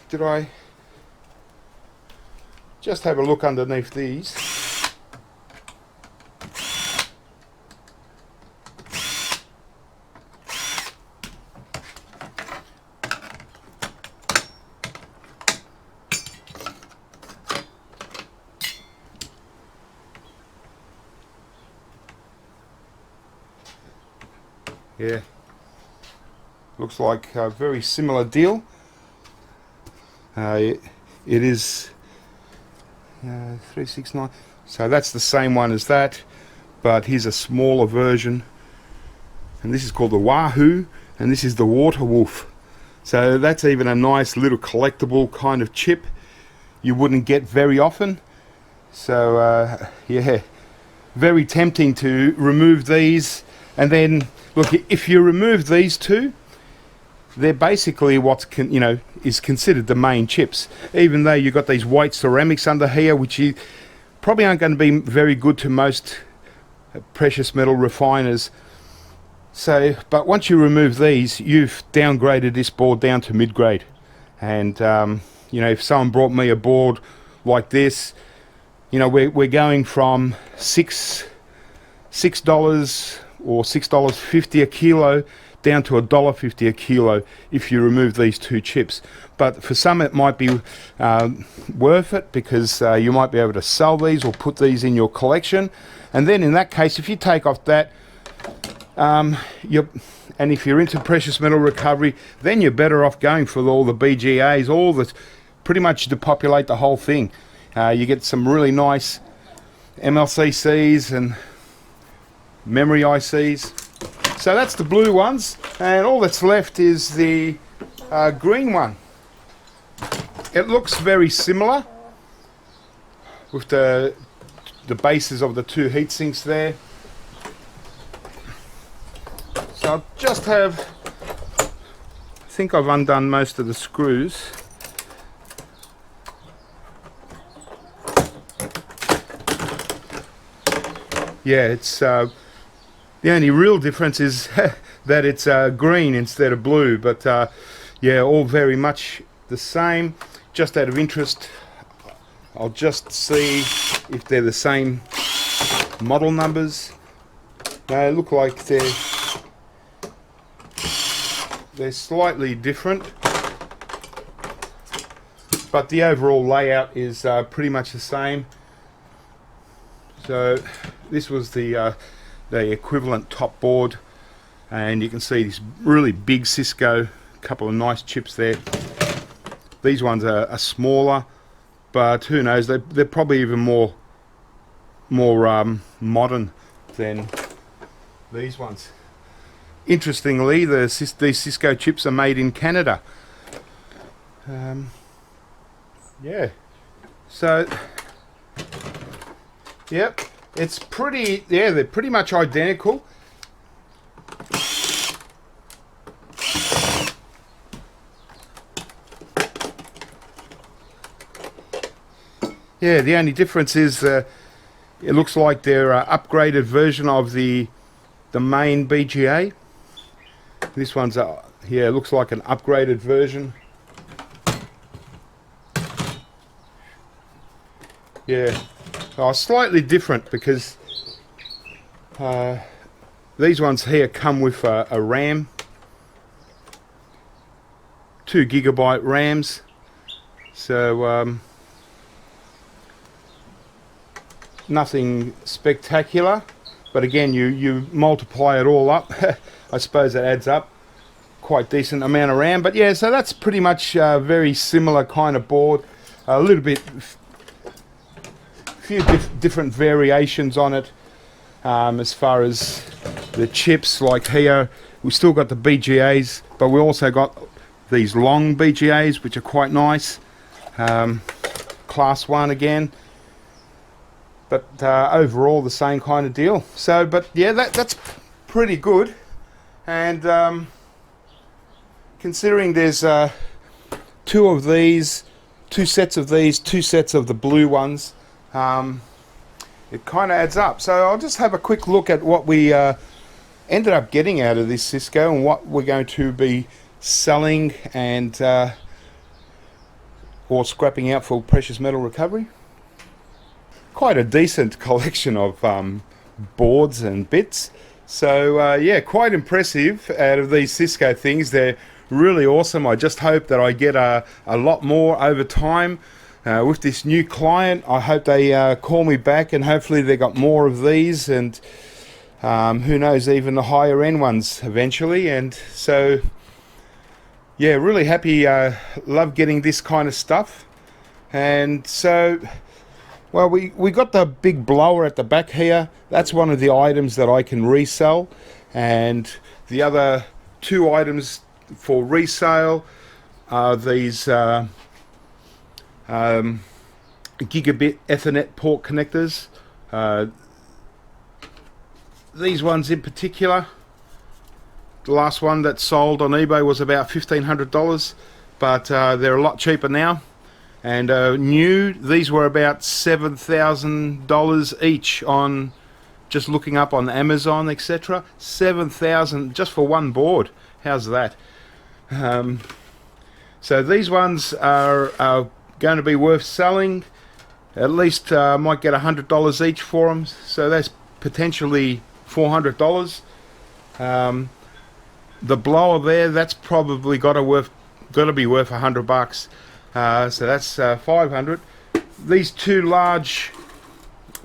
Speaker 1: did I just have a look underneath these? Yeah, looks like a very similar deal. It is 369, so that's the same one as that, but here's a smaller version, and this is called the Wahoo, and this is the Water Wolf. So that's even a nice little collectible kind of chip you wouldn't get very often. So yeah, very tempting to remove these. And then look, if you remove these two, they're basically what is considered the main chips, even though you've got these white ceramics under here, which you probably aren't going to be very good to most precious metal refiners. So, but once you remove these, you've downgraded this board down to mid-grade. And if someone brought me a board like this, we're going from $6 or $6.50 a kilo down to $1.50 a kilo if you remove these two chips. But for some it might be worth it, because you might be able to sell these or put these in your collection. And then in that case, if you take off that, and if you're into precious metal recovery, then you're better off going for all the BGAs, pretty much depopulate the whole thing. You get some really nice MLCCs and memory ICs. So that's the blue ones, and all that's left is the green one. It looks very similar with the bases of the two heat sinks there. So I'll just I think I've undone most of the screws. Yeah, it's the only real difference is that it's green instead of blue, but yeah, all very much the same. Just out of interest, I'll just see if they're the same model numbers. They look like they're slightly different, but the overall layout is pretty much the same. So this was the equivalent top board, and you can see this really big Cisco, couple of nice chips there. These ones are smaller, but who knows, they're probably even more modern than these ones. Interestingly, these Cisco chips are made in Canada. Yeah, so yep, it's pretty, yeah, they're pretty much identical. Yeah, the only difference is it looks like they're an upgraded version of the main BGA. This one's yeah, it looks like an upgraded version. Yeah, slightly different because these ones here come with a RAM, 2 GB RAMs. So nothing spectacular, but again, you multiply it all up. I suppose it adds up quite decent amount of RAM. But yeah, so that's pretty much a very similar kind of board. A little bit, few different variations on it. As far as the chips, like here, we still got the BGAs, but we also got these long BGAs, which are quite nice. Class 1 again. But overall the same kind of deal. So, but yeah, that's pretty good. And considering there's 2 of these, 2 sets of these, 2 sets of the blue ones, it kind of adds up. So I'll just have a quick look at what we ended up getting out of this Cisco and what we're going to be selling and or scrapping out for precious metal recovery. Quite a decent collection of boards and bits. So yeah, quite impressive out of these Cisco things. They're really awesome. I just hope that I get a lot more over time with this new client. I hope they call me back, and hopefully they got more of these, and who knows, even the higher end ones eventually. And so yeah, really happy. Love getting this kind of stuff. And so, well, we got the big blower at the back here. That's one of the items that I can resell, and the other 2 items for resale are these Gigabit Ethernet port connectors. These ones in particular, the last one that sold on eBay was about $1,500, but they're a lot cheaper now. And new, these were about $7,000 each on just looking up on Amazon, etc. $7,000 just for one board. How's that? So these ones are going to be worth selling. At least might get $100 each for them. So that's potentially $400. The blower there, that's probably got to be worth $100. So that's 500. These 2 large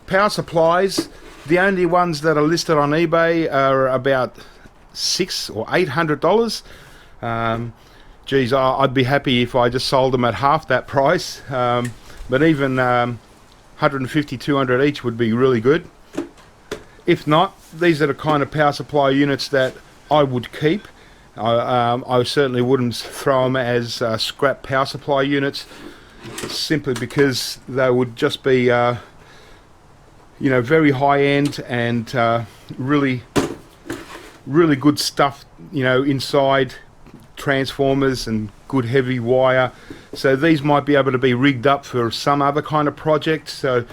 Speaker 1: power supplies, the only ones that are listed on eBay are about $600 or $800. Geez, I'd be happy if I just sold them at half that price. But even 150, 200 each would be really good. If not, these are the kind of power supply units that I would keep. I certainly wouldn't throw them as scrap power supply units, simply because they would just be, you know, very high end and really good stuff, you know, inside, transformers and good heavy wire. So these might be able to be rigged up for some other kind of project. So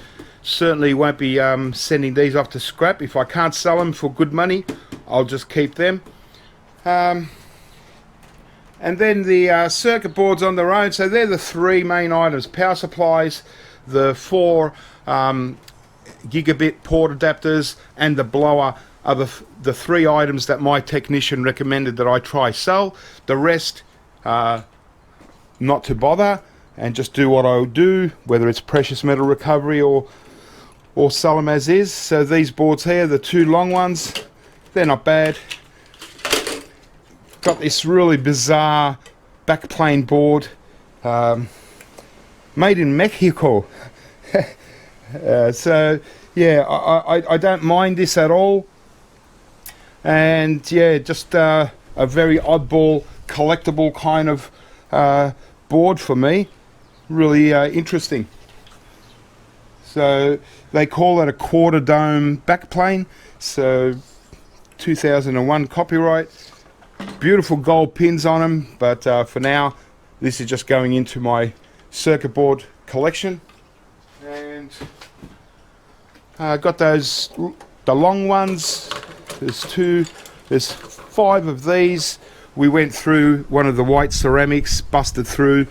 Speaker 1: certainly won't be sending these off to scrap. If I can't sell them for good money, I'll just keep them. And then the circuit boards on their own. So they're the 3 main items: power supplies, the 4 gigabit port adapters, and the blower are the 3 items that my technician recommended that I try sell. The rest, not to bother, and just do what I do, whether it's precious metal recovery or or sell them as is. So these boards here, the two long ones, they're not bad. Got this really bizarre backplane board, made in Mexico. So yeah, I don't mind this at all. And yeah, just a very oddball collectible kind of board for me. Really interesting. So they call it a quarter dome backplane. So 2001 copyright. Beautiful gold pins on them, but for now this is just going into my circuit board collection. And got those, the long ones. There's 5 of these. We went through one of the white ceramics, busted through,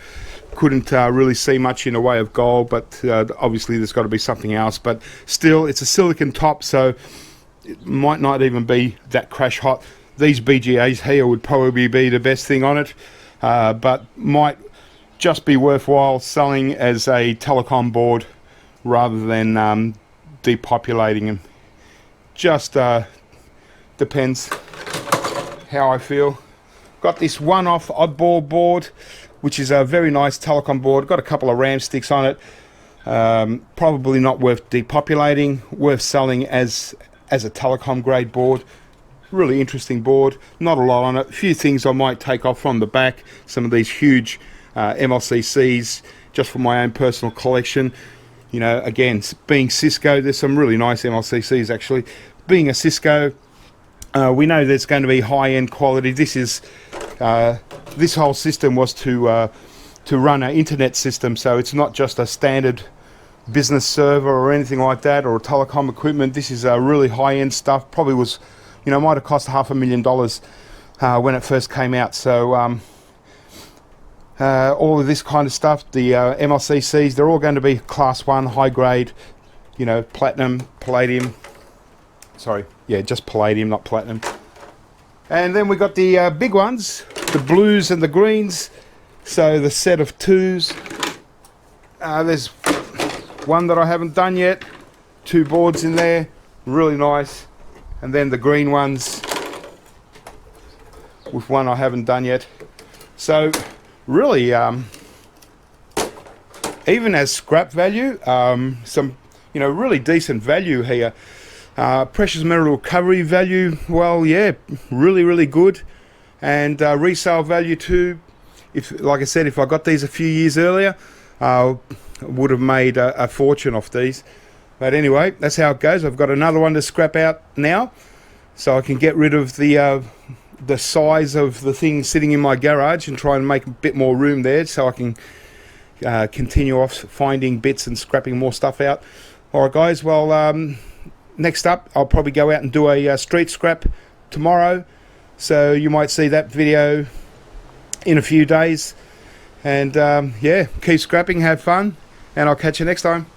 Speaker 1: couldn't really see much in the way of gold, but obviously there's got to be something else. But still, it's a silicon top, so it might not even be that crash hot. These BGAs here would probably be the best thing on it, but might just be worthwhile selling as a telecom board rather than depopulating them. Just depends how I feel. Got this one-off oddball board, which is a very nice telecom board. Got a couple of RAM sticks on it. Probably not worth depopulating, worth selling as a telecom grade board. Really interesting board, not a lot on it. A few things I might take off from the back, some of these huge MLCCs just for my own personal collection. You know, again, being Cisco, there's some really nice MLCCs actually. Being a Cisco, we know there's going to be high-end quality. This is this whole system was to run an internet system, so it's not just a standard business server or anything like that, or telecom equipment. This is really high-end stuff. Probably was, you know, might have cost $500,000 when it first came out. So all of this kind of stuff, the MLCCs, they're all going to be class 1, high grade, you know, platinum, palladium. Sorry, yeah, just palladium, not platinum. And then we got the big ones, the blues and the greens. So the set of 2s. There's one that I haven't done yet. 2 boards in there, really nice. And then the green ones with one I haven't done yet. So really, even as scrap value, some, you know, really decent value here. Precious metal recovery value, well, yeah, really good. And resale value too. If, like I said, if I got these a few years earlier, would have made a fortune off these. But anyway, that's how it goes. I've got another one to scrap out now, so I can get rid of the size of the thing sitting in my garage and try and make a bit more room there, so I can continue off finding bits and scrapping more stuff out. All right, guys. Well, next up, I'll probably go out and do a street scrap tomorrow, so you might see that video in a few days. And yeah, keep scrapping, have fun, and I'll catch you next time.